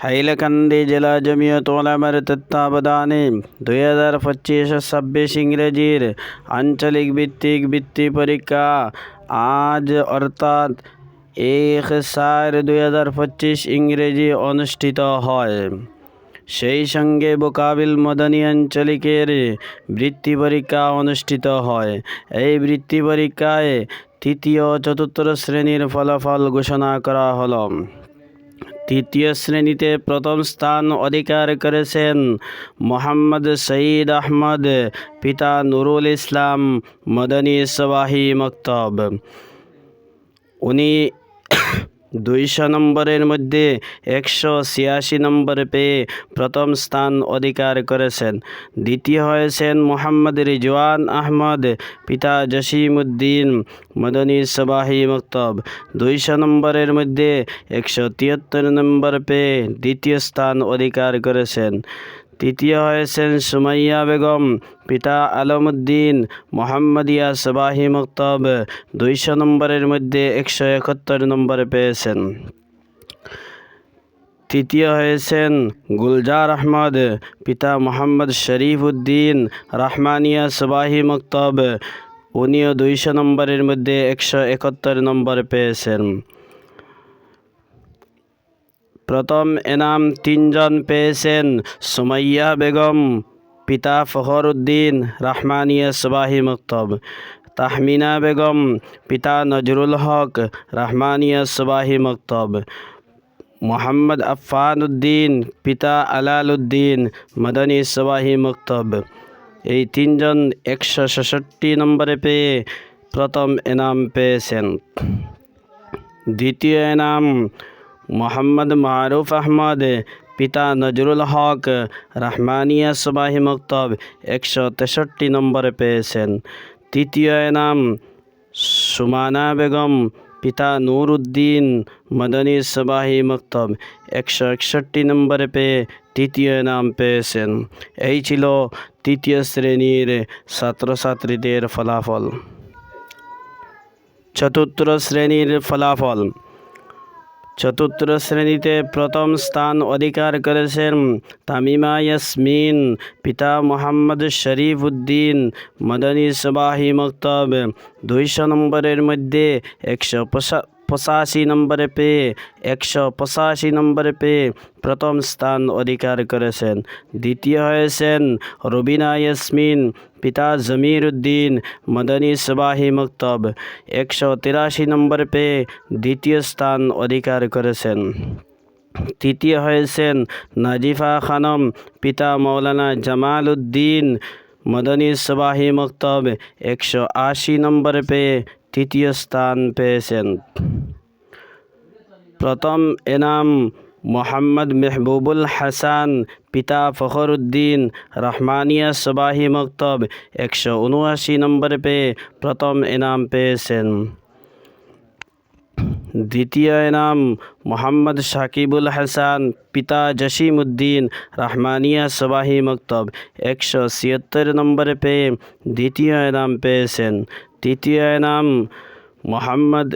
হাইলাকান্দি জেলা জমিয়ত উলামার তত্ত্বাবধানে 2025-26 ইংরেজির আঞ্চলিক ভিত্তিক বৃত্তি পরীক্ষা আজ অর্থাৎ 1/4/2025 ইংরেজি অনুষ্ঠিত হয়। সেই সঙ্গে বোকাবিল মদনী আঞ্চলিকের বৃত্তি পরীক্ষা অনুষ্ঠিত হয়। এই বৃত্তি পরীক্ষায় তৃতীয় ও চতুর্থ শ্রেণীর ফলাফল ঘোষণা করা হলো। তৃতীয় শ্রেণীতে প্রথম স্থান অধিকার করেছেন মোহাম্মদ সঈদ আহমদ, পিতা নুরুল ইসলাম, মদনী সবাহি মক্তব। উনি 200 নম্বরের মধ্যে 186 নম্বর পেয়ে প্রথম স্থান অধিকার করেছেন। দ্বিতীয় হয়েছেন মোহাম্মদ রিজওয়ান আহমদ, পিতা জসিম উদ্দিন, মদনী সবাহি মক্তব। 200 নম্বরের মধ্যে 173 নম্বর পেয়ে দ্বিতীয় স্থান অধিকার করেছেন। তৃতীয় হয়েছেন সুমাইয়া বেগম, পিতা আলমউদ্দিন, মোহাম্মদিয়া সবাহি মক্তব। 200 নম্বরের মধ্যে 171 নম্বর পেয়েছেন। তৃতীয় হয়েছেন গুলজার আহমদ, পিতা মোহাম্মদ শরীফ উদ্দিন, রাহমানিয়া সবাহি মক্তব। উনিও 200 নম্বরের মধ্যে 171 নম্বর পেয়েছেন। প্রথম এনাম 3 জন পেয়েছেন সুমাইয়া বেগম, পিতা ফখর উদ্দিন, রাহমানিয়া সবাহি মক্তব। তাহমিনা বেগম, পিতা নজরুল হক, রাহমানিয়া সবাহি মক্তব। মোহাম্মদ আফফান উদ্দিন, পিতা আলাল উদ্দিন, মদনী সবাহি মক্তব। এই 3 জন 166 নম্বরে পেয়ে প্রথম এনাম পেয়েছেন। দ্বিতীয় এনাম মোহাম্মদ মারুফ আহমদ, পিতা নজরুল হক, রাহমানিয়া সবাহি মক্তব। 163 নম্বরে পেয়েছেন। তৃতীয় এনাম সুমানা বেগম, পিতা নূর উদ্দিন, মদনী সবাহি মক্তব। 161 নম্বরে পেয়ে তৃতীয় এনাম পেয়েছেন। এই ছিল তৃতীয় শ্রেণীর ছাত্রছাত্রীদের ফলাফল। চতুর্থ শ্রেণীর ফলাফল। চতুর্থ শ্রেণীতে প্রথম স্থান অধিকার করেছেন তামিমা ইয়াসমিন, পিতা মোহাম্মদ শরীফ উদ্দিন, মদনী সবাহি মক্তব। 200 নম্বরের মধ্যে 185 নম্বরে পেয়ে 185 নম্বরে পেয়ে প্রথম স্থান অধিকার করেছেন। দ্বিতীয় হয়েছেন রুবিনা ইয়াসমিন, পিতা জমির উদ্দিন, মদনী সবাহি মক্তব। 183 নম্বর পেয়ে দ্বিতীয় স্থান অধিকার করেছেন। তৃতীয় হয়েছেন নাজিফা খানম, পিতা মৌলানা জামাল উদ্দিন, মদনী সবাহি মক্তব। 180 নম্বর পেয়ে তৃতীয় স্থান পেয়েছেন। প্রথম এনাম মোহাম্মদ মেহবুবুল হাসান, পিতা ফখর উদ্দিন, রাহমানিয়া সবাহি মক্তব। 179 নম্বর পেয়ে প্রথম এনাম পেয়েছেন। দ্বিতীয় এনাম মোহাম্মদ সাকিবুল হাসান, পিতা জসিম উদ্দিন, রাহমানিয়া সবাহি মক্তব। 176 নম্বর পেয়ে দ্বিতীয় এনাম পেয়েছেন। তৃতীয় এনাম মোহাম্মদ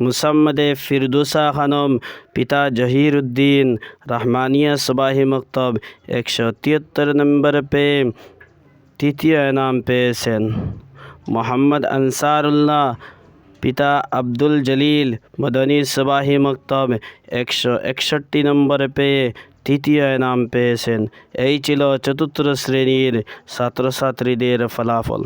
মুসাম্মদে ফিরদৌসা খানম, পিতা জহির উদ্দিন, রাহমানিয়া সবাহি মক্তব। 173 নম্বর পেয়ে তৃতীয় এনাম পেয়েছেন। মোহাম্মদ আনসারুল্লাহ, পিতা আব্দুল জলিল, মদনী সবাহি মক্তব। 161 নম্বর পেয়ে তৃতীয় এনাম পেয়েছেন। এই ছিল চতুর্থ শ্রেণীর ছাত্রছাত্রীদের ফলাফল।